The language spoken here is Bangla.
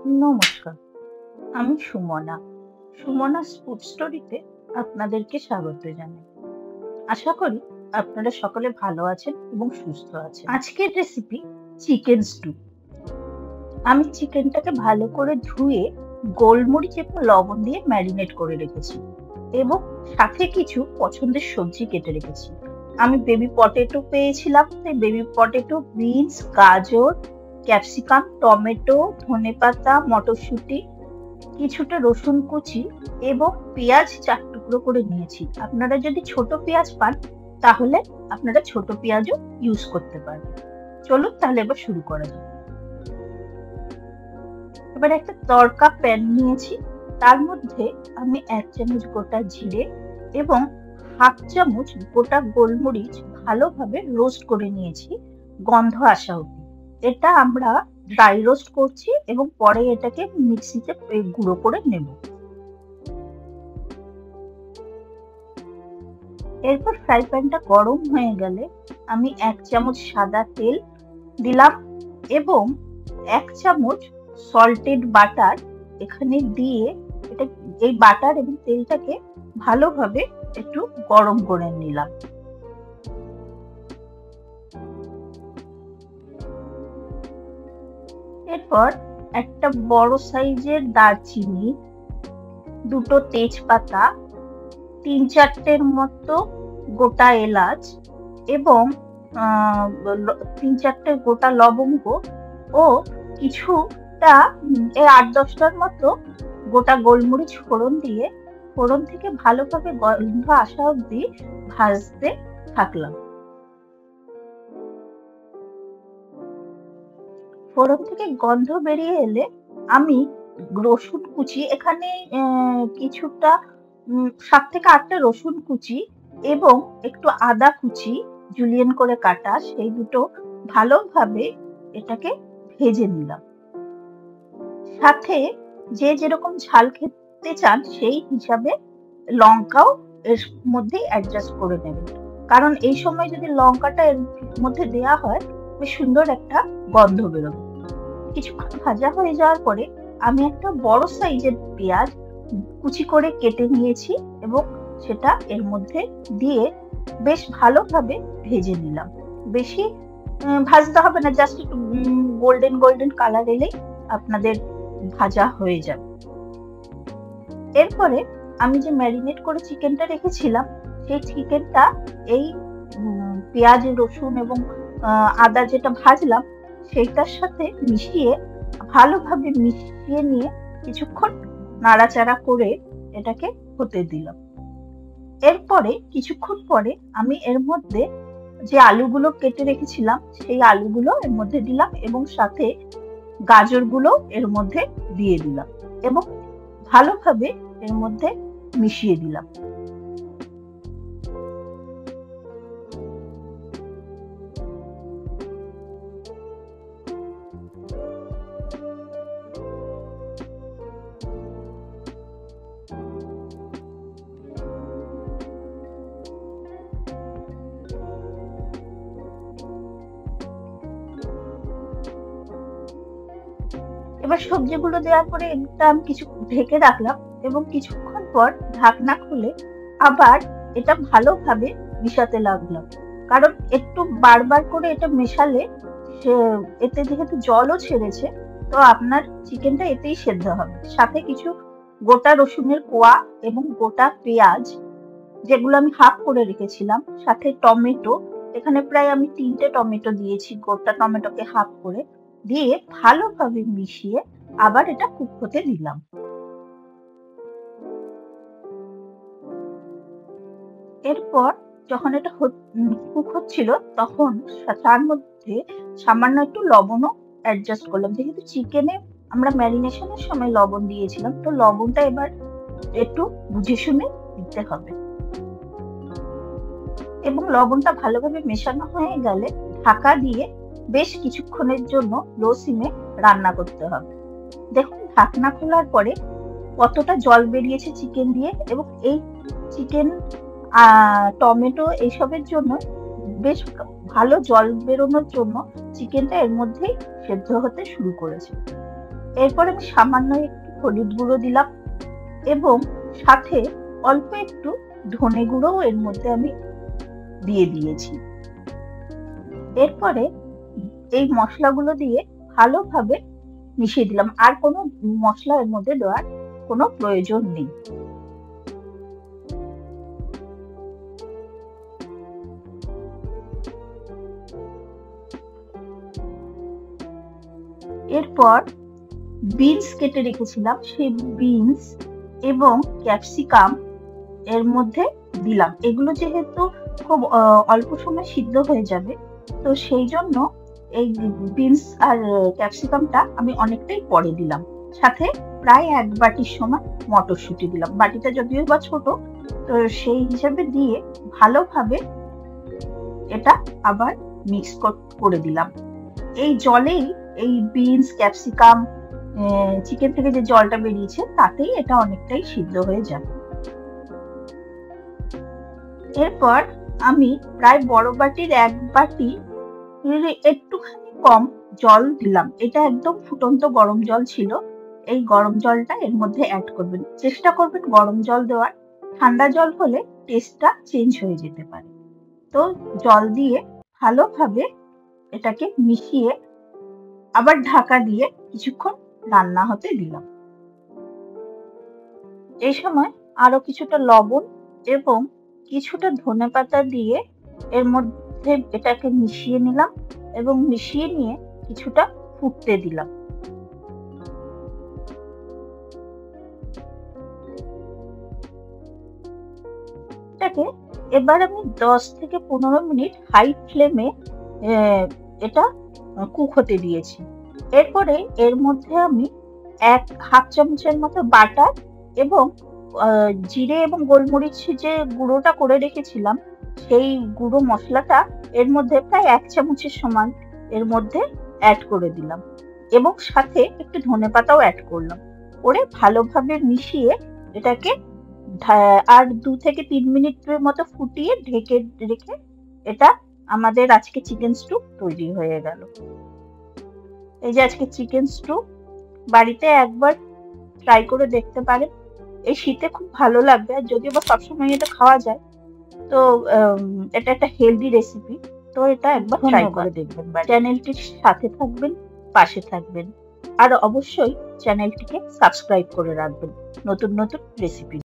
নমস্কার, আমি সুমনা। সুমনাস ফুড স্টোরিতে আপনাদেরকে স্বাগত জানাই। আশা করি আপনারা সকলে ভালো আছেন এবং সুস্থ আছেন। আজকের রেসিপি চিকেন স্টু। আমি চিকেনটাকে ভালো করে ধুয়ে গোলমরিচ এবং লবণ দিয়ে ম্যারিনেট করে রেখেছি এবং সাথে কিছু পছন্দের সবজি কেটে রেখেছি। আমি বেবি পটেটো পেয়েছিলাম, তাই বেবি পটেটো, বিনস, গাজর, ক্যাপসিকাম, টমেটো, ধনেপাতা, মটরশুঁটি, কিছুটা রসুন কুচি এবং পেঁয়াজ 4 টুকরো করে নিয়েছি। আপনারা যদি ছোট পেঁয়াজ পান তাহলে আপনারা ছোট পেঁয়াজও ইউজ করতে পারেন। চলুন তাহলে এবার শুরু করা যাক। এবার একটা তড়কা প্যান নিয়েছি, তার মধ্যে আমি 1 চামচ গোটা জিরে এবং 1/2 চামচ গোটা গোলমরিচ ভালোভাবে রোস্ট করে নিয়েছি গন্ধ আসা অবধি। এটা আমরা ড্রাই রোস্ট করছি এবং পরে এটাকে মিক্সিতে গুঁড়ো করে নেব। এরপর ফ্রাই প্যানটা গরম হয়ে গেলে আমি 1 চামচ সাদা তেল দিলাম এবং 1 চামচ সল্টেড বাটার এখানে দিয়ে এই বাটার এবং তেলটাকে ভালোভাবে একটু গরম করে নিলাম। এরপর একটা বড় সাইজের দারচিনি, 2টো তেজপাতা, 3-4টের মতো গোটা এলাচ এবং 3-4টে গোটা লবঙ্গ ও কিছুটা 8-10টার মতো গোটা গোলমরিচ ফোড়ন দিয়ে ফোড়ন থেকে ভালোভাবে গন্ধ আসা অবধি ভাজতে থাকলাম। ফোড়ন থেকে গন্ধ বেরিয়ে এলে আমি রসুন কুচি, এখানে কিছুটা 7 থেকে 8টা রসুন কুচি এবং একটু আদা কুচি জুলিয়েন করে কাটা, সেই দুটো ভালোভাবে এটাকে ভেজে নিলাম। সাথে যে যেরকম ঝাল খেতে চান সেই হিসাবে লঙ্কাও এর মধ্যে অ্যাডজাস্ট করে নেবেন, কারণ এই সময় যদি লঙ্কাটা এর মধ্যে দেওয়া হয় বেশ সুন্দর একটা গন্ধ বেরোবে। কিছুক্ষণ ভাজা হয়ে যাওয়ার পরে আমি একটা বড় সাইজের পেঁয়াজ কুচি করে কেটে নিয়েছি এবং সেটা এর মধ্যে দিয়ে বেশ ভালোভাবে ভেজে নিলাম। বেশি ভাজতে হবে না, জাস্ট একটু গোল্ডেন গোল্ডেন কালার এলেই আপনাদের ভাজা হয়ে যাবে। এরপরে আমি যে ম্যারিনেট করে চিকেনটা রেখেছিলাম সেই চিকেনটা এই পেঁয়াজ, রসুন এবং আদা যেটা ভাজলাম সেইটার সাথে মিশিয়ে ভালোভাবে মিশিয়ে নিয়ে কিছুক্ষণ নাড়াচাড়া করে এটাকে হতে দিলাম। এরপরে কিছুক্ষণ পরে আমি এর মধ্যে যে আলুগুলো কেটে রেখেছিলাম সেই আলুগুলো এর মধ্যে দিলাম এবং সাথে গাজরগুলো এর মধ্যে দিয়ে দিলাম এবং ভালোভাবে এর মধ্যে মিশিয়ে দিলাম। এবার সবজিগুলো দেওয়ার পরে এটা আমি কিছু ঢেকে রাখলাম এবং কিছুক্ষণ পর ঢাকনা খুলে আবার এটা ভালোভাবে মিশাতে লাগলাম, কারণ একটু বারবার করে এটা মেশালে এতে যেহেতু জলও ছেড়েছে তো আপনার চিকেনটা এতেই সেদ্ধ হবে। সাথে কিছু গোটা রসুনের কোয়া এবং গোটা পেঁয়াজ যেগুলো আমি হাফ করে রেখেছিলাম, সাথে টমেটো, এখানে প্রায় আমি 3টে টমেটো দিয়েছি, গোটা টমেটোকে হাফ করে দিয়ে ভালোভাবে মিশিয়ে আবার এটা কুক হতে দিলাম। এরপর যখন এটা কুক হচ্ছিল তখন তার মধ্যে সামান্য একটু লবণও অ্যাডজাস্ট করলাম, যেহেতু চিকেনে আমরা ম্যারিনেশনের সময় লবণ দিয়েছিলাম তো লবণটা এবার একটু বুঝে শুনে দিতে হবে। এবং লবণটা ভালোভাবে মেশানো হয়ে গেলে ঢাকা দিয়ে বেশ কিছুক্ষণের জন্য লো সিমে রান্না করতে হবে। দেখুন ঢাকনা খোলার পরে কতটা জল বেরিয়েছে চিকেন দিয়ে এবং এই চিকেন, টমেটো এইসবের জন্য বেশ ভালো জল বেরোনোর জন্য চিকেনটা এর মধ্যেই সেদ্ধ হতে শুরু করেছে। এরপর আমি সামান্য একটু হলুদ গুঁড়ো দিলাম এবং সাথে অল্প একটু ধনে গুঁড়োও এর মধ্যে আমি দিয়ে দিয়েছি। এরপরে এই মশলাগুলো দিয়ে ভালোভাবে মিশিয়ে দিলাম। আর কোনো মশলা এর মধ্যে দেওয়ার কোনো প্রয়োজন নেই। এরপর বিনস কেটে রেখেছিলাম, সেই বিনস এবং ক্যাপসিকাম এর মধ্যে দিলাম। এগুলো যেহেতু খুব অল্প সময় সিদ্ধ হয়ে যাবে, তো সেই জন্য এই বিনস আর ক্যাপসিকামটা আমি অনেকটাই পরে দিলাম। সাথে প্রায় 1 বাটির সমান মটরশুঁটি দিলাম। বাটিটা যদিও বা ছোট, তো সেই হিসাবে দিয়ে ভালোভাবে এটা আবার মিক্স করে দিলাম। এই জলেই এই বিনস, ক্যাপসিকাম, চিকেন থেকে যে জলটা বেরিয়েছে তাতেই এটা অনেকটাই সিদ্ধ হয়ে যাবে। এরপর আমি প্রায় বড় বাটির 1 বাটি একটুখানি কম জল দিলাম। এটা একদম ফুটন্ত গরম জল ছিল। এই গরম জলটা এর মধ্যে অ্যাড করবেন। চেষ্টা করবেন গরম জল দেওয়ার। ঠান্ডা জল হলে টেস্টটা চেঞ্জ হয়ে যেতে পারে। তো জল দিয়ে ভালোভাবে এটাকে মিশিয়ে আবার ঢাকা দিয়ে কিছুক্ষণ রান্না হতে দিলাম। এই সময় আরো কিছুটা লবণ এবং কিছুটা ধনেপাতা দিয়ে এর মধ্যে এটাকে মিশিয়ে নিলাম এবং মিশিয়ে নিয়ে কিছুটা ফুটতে দিলাম। এটাকে এবার আমি 10 থেকে 15 মিনিট হাই ফ্লেমে এটা কুক হতে দিয়েছি। এরপরে এর মধ্যে আমি 1/2 চামচের মতো বাটার এবং জিরে এবং গোলমরিচ যে গুঁড়োটা করে রেখেছিলাম, সেই গুঁড়ো মশলাটা এর মধ্যে প্রায় 1 চামচের সমান এর মধ্যে অ্যাড করে দিলাম এবং সাথে একটু ধনেপাতাও অ্যাড করলাম। করে ভালোভাবে মিশিয়ে এটাকে আর 2 থেকে 3 মিনিটের মতো ফুটিয়ে ঢেকে রেখে এটা আমাদের আজকে চিকেন স্টু তৈরি হয়ে গেল। এই যে আজকে চিকেন স্টু, বাড়িতে একবার ট্রাই করে দেখতে পারেন। এই শীতে খুব ভালো লাগবে। আর যদিও বা সবসময় এটা খাওয়া যায়, তো এটা একটা হেলদি রেসিপি। তো এটা একবার ট্রাই করে দেখবেন। চ্যানেলটির সাথে থাকবেন, পাশে থাকবেন। আর অবশ্যই চ্যানেলটিকে সাবস্ক্রাইব করে রাখবেন নতুন নতুন রেসিপি